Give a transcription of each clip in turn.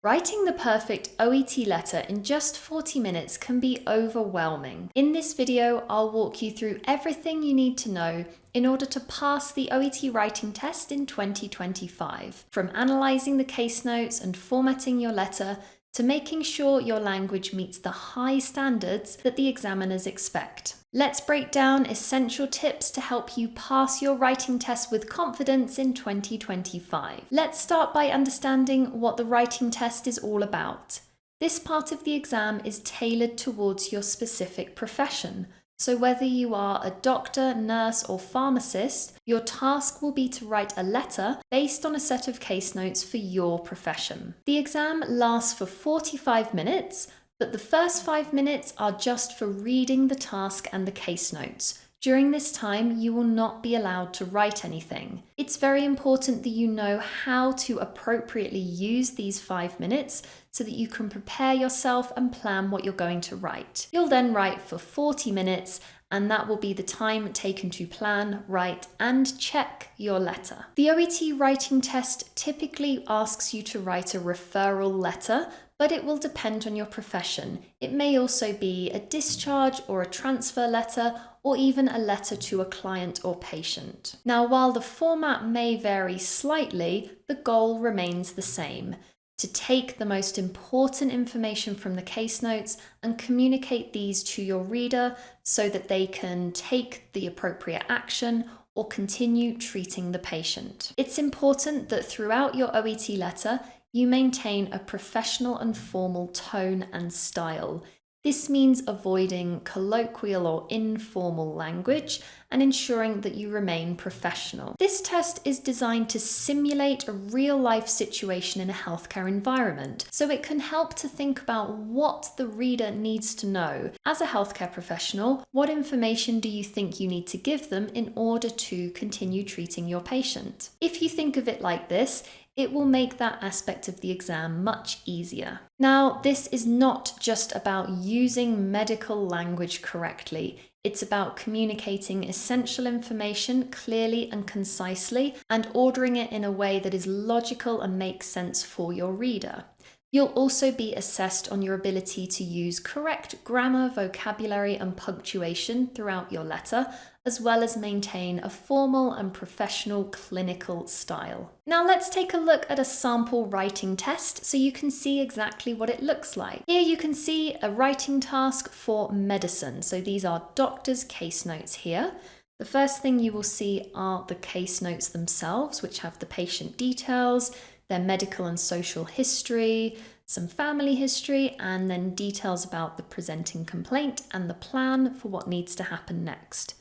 Writing the perfect OET letter in just 40 minutes can be overwhelming. In this video, I'll walk you through everything you need to know in order to pass the OET writing test in 2025. From analysing the case notes and formatting your letter, to making sure your language meets the high standards that the examiners expect. Let's break down essential tips to help you pass your writing test with confidence in 2025. Let's start by understanding what the writing test is all about. This part of the exam is tailored towards your specific profession. So whether you are a doctor, nurse, or pharmacist, your task will be to write a letter based on a set of case notes for your profession. The exam lasts for 45 minutes, but the first 5 minutes are just for reading the task and the case notes. During this time, you will not be allowed to write anything. It's very important that you know how to appropriately use these 5 minutes so that you can prepare yourself and plan what you're going to write. You'll then write for 40 minutes, and that will be the time taken to plan, write, and check your letter. The OET writing test typically asks you to write a referral letter, but it will depend on your profession. It may also be a discharge or a transfer letter, or even a letter to a client or patient. Now, while the format may vary slightly, the goal remains the same: to take the most important information from the case notes and communicate these to your reader so that they can take the appropriate action or continue treating the patient. It's important that throughout your OET letter, you maintain a professional and formal tone and style. This means avoiding colloquial or informal language and ensuring that you remain professional. This test is designed to simulate a real-life situation in a healthcare environment, so it can help to think about what the reader needs to know. As a healthcare professional, what information do you think you need to give them in order to continue treating your patient? If you think of it like this, it will make that aspect of the exam much easier. Now, this is not just about using medical language correctly. It's about communicating essential information clearly and concisely and ordering it in a way that is logical and makes sense for your reader. You'll also be assessed on your ability to use correct grammar, vocabulary, and punctuation throughout your letter, as well as maintain a formal and professional clinical style. Now let's take a look at a sample writing test so you can see exactly what it looks like. Here you can see a writing task for medicine. So these are doctors' case notes here. The first thing you will see are the case notes themselves, which have the patient details, their medical and social history, some family history, and then details about the presenting complaint and the plan for what needs to happen next.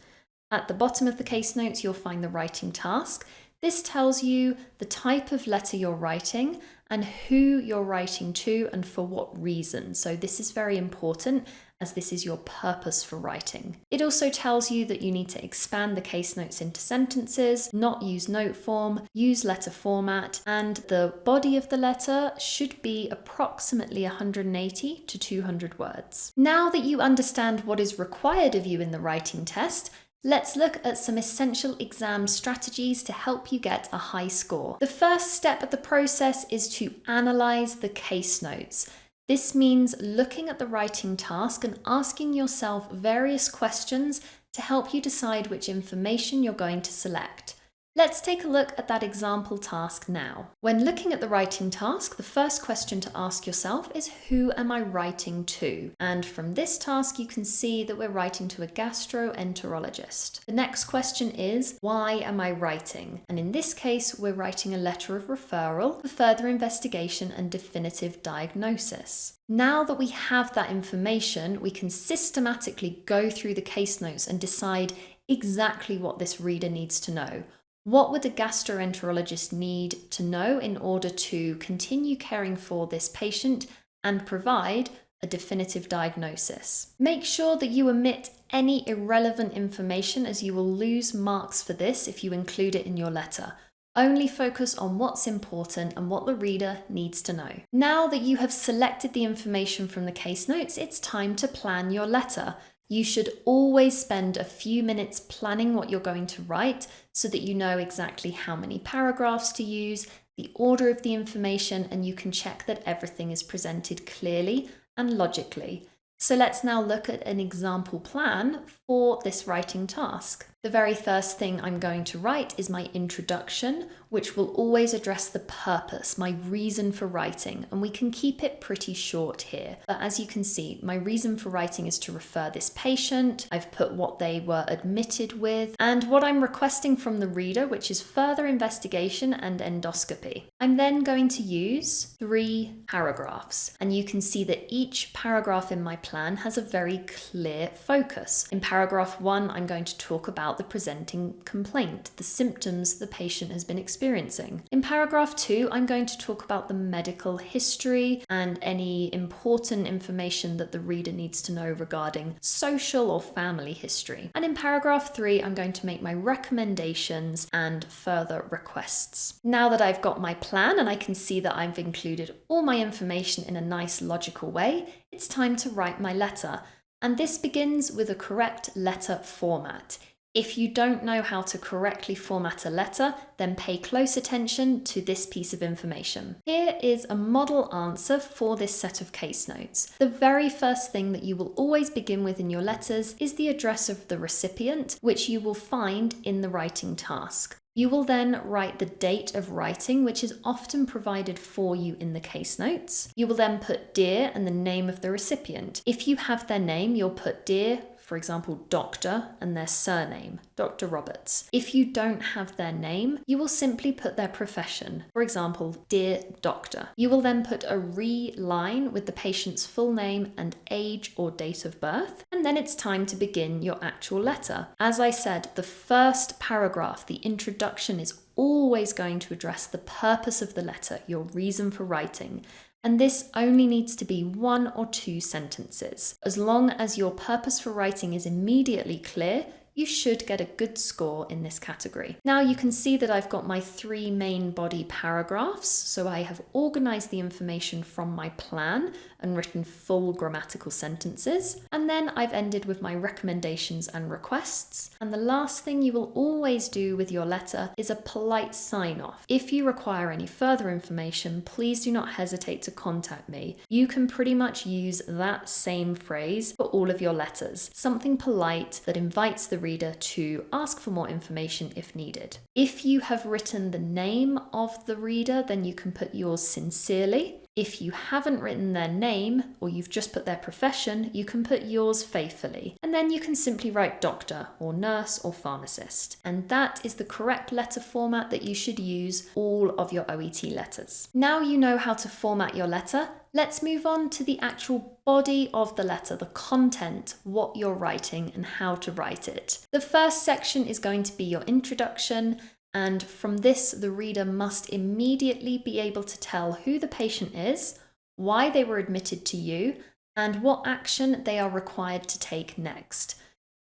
At the bottom of the case notes, you'll find the writing task. This tells you the type of letter you're writing and who you're writing to and for what reason. So this is very important, as this is your purpose for writing. It also tells you that you need to expand the case notes into sentences, not use note form, use letter format, and the body of the letter should be approximately 180 to 200 words. Now that you understand what is required of you in the writing test, let's look at some essential exam strategies to help you get a high score. The first step of the process is to analyse the case notes. This means looking at the writing task and asking yourself various questions to help you decide which information you're going to select. Let's take a look at that example task now. When looking at the writing task, the first question to ask yourself is, who am I writing to? And from this task, you can see that we're writing to a gastroenterologist. The next question is, why am I writing? And in this case, we're writing a letter of referral for further investigation and definitive diagnosis. Now that we have that information, we can systematically go through the case notes and decide exactly what this reader needs to know. What would a gastroenterologist need to know in order to continue caring for this patient and provide a definitive diagnosis? Make sure that you omit any irrelevant information, as you will lose marks for this if you include it in your letter. Only focus on what's important and what the reader needs to know. Now that you have selected the information from the case notes, it's time to plan your letter. You should always spend a few minutes planning what you're going to write so that you know exactly how many paragraphs to use, the order of the information, and you can check that everything is presented clearly and logically. So let's now look at an example plan for this writing task. The very first thing I'm going to write is my introduction, which will always address the purpose, my reason for writing, and we can keep it pretty short here. But as you can see, my reason for writing is to refer this patient. I've put what they were admitted with and what I'm requesting from the reader, which is further investigation and endoscopy. I'm then going to use 3 paragraphs, and you can see that each paragraph in my plan has a very clear focus. In paragraph 1, I'm going to talk about the presenting complaint, the symptoms the patient has been experiencing. In paragraph 2, I'm going to talk about the medical history and any important information that the reader needs to know regarding social or family history. And in paragraph 3, I'm going to make my recommendations and further requests. Now that I've got my plan and I can see that I've included all my information in a nice logical way, it's time to write my letter. And this begins with a correct letter format. If you don't know how to correctly format a letter, then pay close attention to this piece of information. Here is a model answer for this set of case notes. The very first thing that you will always begin with in your letters is the address of the recipient, which you will find in the writing task. You will then write the date of writing, which is often provided for you in the case notes. You will then put Dear and the name of the recipient. If you have their name, you'll put Dear, for example, Doctor, and their surname, Dr. Roberts. If you don't have their name, you will simply put their profession, for example, Dear Doctor. You will then put a line with the patient's full name and age or date of birth, and then it's time to begin your actual letter. As I said, the first paragraph, the introduction, is always going to address the purpose of the letter, your reason for writing. And this only needs to be 1 or 2 sentences. As long as your purpose for writing is immediately clear, you should get a good score in this category. Now you can see that I've got my 3 main body paragraphs, so I have organized the information from my plan and written full grammatical sentences, and then I've ended with my recommendations and requests. And the last thing you will always do with your letter is a polite sign-off. If you require any further information, please do not hesitate to contact me. You can pretty much use that same phrase for all of your letters, something polite that invites the reader to ask for more information if needed. If you have written the name of the reader, then you can put yours sincerely. If you haven't written their name, or you've just put their profession, you can put yours faithfully. And then you can simply write doctor or nurse or pharmacist. And that is the correct letter format that you should use all of your OET letters. Now you know how to format your letter. Let's move on to the actual body of the letter, the content, what you're writing and how to write it. The first section is going to be your introduction, and from this, the reader must immediately be able to tell who the patient is, why they were admitted to you, and what action they are required to take next.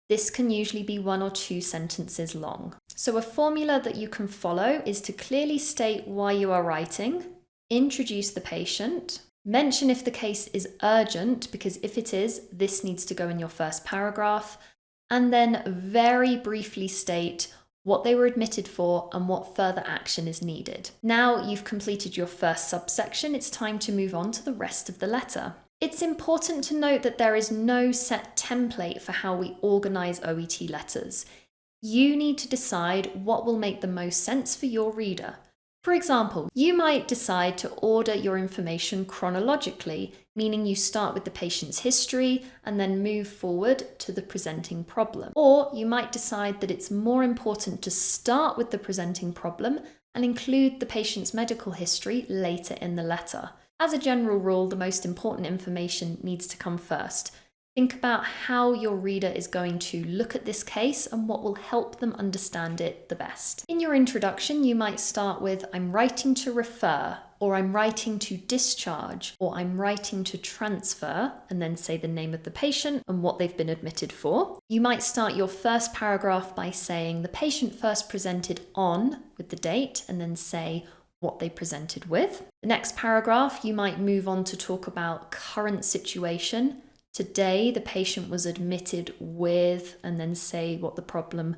This can usually be 1 or 2 sentences long. So a formula that you can follow is to clearly state why you are writing, introduce the patient, mention if the case is urgent, because if it is, this needs to go in your first paragraph, and then very briefly state what they were admitted for and what further action is needed. Now you've completed your first subsection, it's time to move on to the rest of the letter. It's important to note that there is no set template for how we organize OET letters. You need to decide what will make the most sense for your reader. For example, you might decide to order your information chronologically, meaning you start with the patient's history and then move forward to the presenting problem. Or you might decide that it's more important to start with the presenting problem and include the patient's medical history later in the letter. As a general rule, the most important information needs to come first. Think about how your reader is going to look at this case and what will help them understand it the best. In your introduction, you might start with, I'm writing to refer, or I'm writing to discharge, or I'm writing to transfer, and then say the name of the patient and what they've been admitted for. You might start your first paragraph by saying the patient first presented on, with the date, and then say what they presented with. The next paragraph, you might move on to talk about current situation. Today, the patient was admitted with, and then say what the problem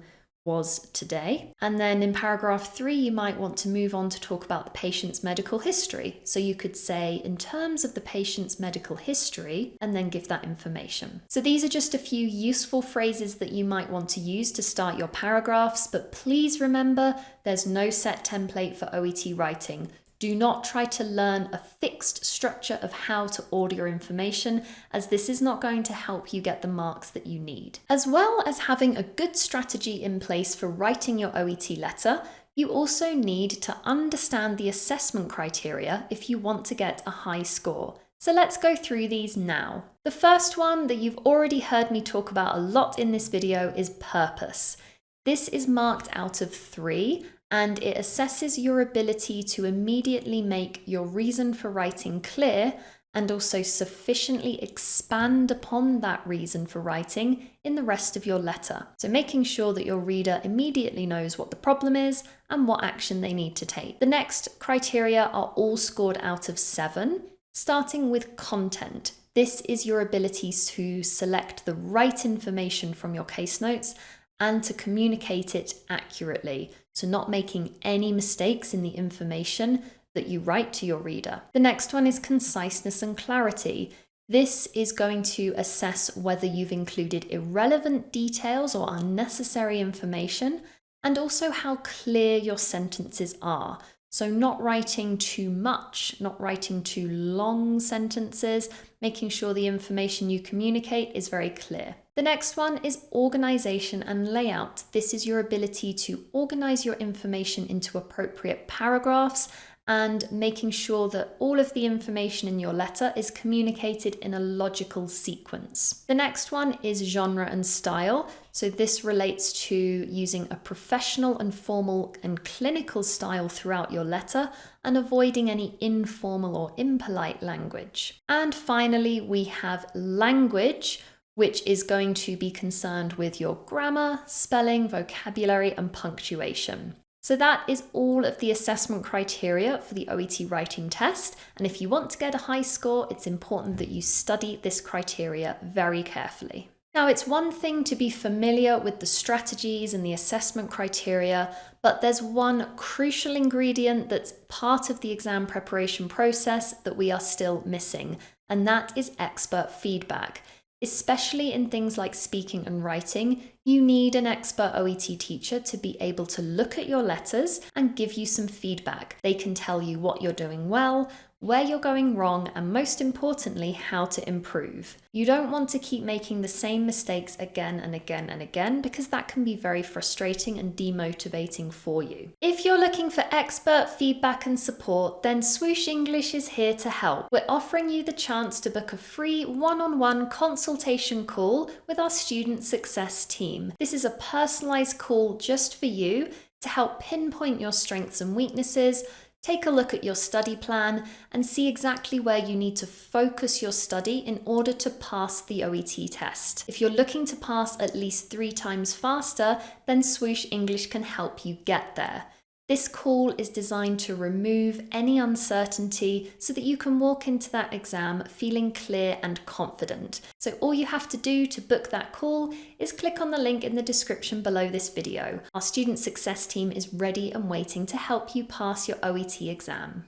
was today. And then in paragraph 3, you might want to move on to talk about the patient's medical history. So you could say, in terms of the patient's medical history, and then give that information. So these are just a few useful phrases that you might want to use to start your paragraphs, but please remember, there's no set template for OET writing. Do not try to learn a fixed structure of how to order your information, as this is not going to help you get the marks that you need. As well as having a good strategy in place for writing your OET letter, you also need to understand the assessment criteria if you want to get a high score. So let's go through these now. The first one that you've already heard me talk about a lot in this video is purpose. This is marked out of 3. And it assesses your ability to immediately make your reason for writing clear and also sufficiently expand upon that reason for writing in the rest of your letter. So making sure that your reader immediately knows what the problem is and what action they need to take. The next criteria are all scored out of 7, starting with content. This is your ability to select the right information from your case notes and to communicate it accurately. So not making any mistakes in the information that you write to your reader. The next one is conciseness and clarity. This is going to assess whether you've included irrelevant details or unnecessary information, and also how clear your sentences are. So not writing too much, not writing too long sentences, making sure the information you communicate is very clear. The next one is organization and layout. This is your ability to organize your information into appropriate paragraphs and making sure that all of the information in your letter is communicated in a logical sequence. The next one is genre and style. So this relates to using a professional and formal and clinical style throughout your letter and avoiding any informal or impolite language. And finally, we have language, which is going to be concerned with your grammar, spelling, vocabulary, and punctuation. So that is all of the assessment criteria for the OET writing test. And if you want to get a high score, it's important that you study this criteria very carefully. Now, it's one thing to be familiar with the strategies and the assessment criteria, but there's one crucial ingredient that's part of the exam preparation process that we are still missing, and that is expert feedback. Especially in things like speaking and writing, you need an expert OET teacher to be able to look at your letters and give you some feedback. They can tell you what you're doing well, where you're going wrong, and most importantly, how to improve. You don't want to keep making the same mistakes again and again and again, because that can be very frustrating and demotivating for you. If you're looking for expert feedback and support, then Swoosh English is here to help. We're offering you the chance to book a free one-on-one consultation call with our student success team. This is a personalized call just for you to help pinpoint your strengths and weaknesses, take a look at your study plan, and see exactly where you need to focus your study in order to pass the OET test. If you're looking to pass at least 3 times faster, then Swoosh English can help you get there. This call is designed to remove any uncertainty so that you can walk into that exam feeling clear and confident. So all you have to do to book that call is click on the link in the description below this video. Our student success team is ready and waiting to help you pass your OET exam.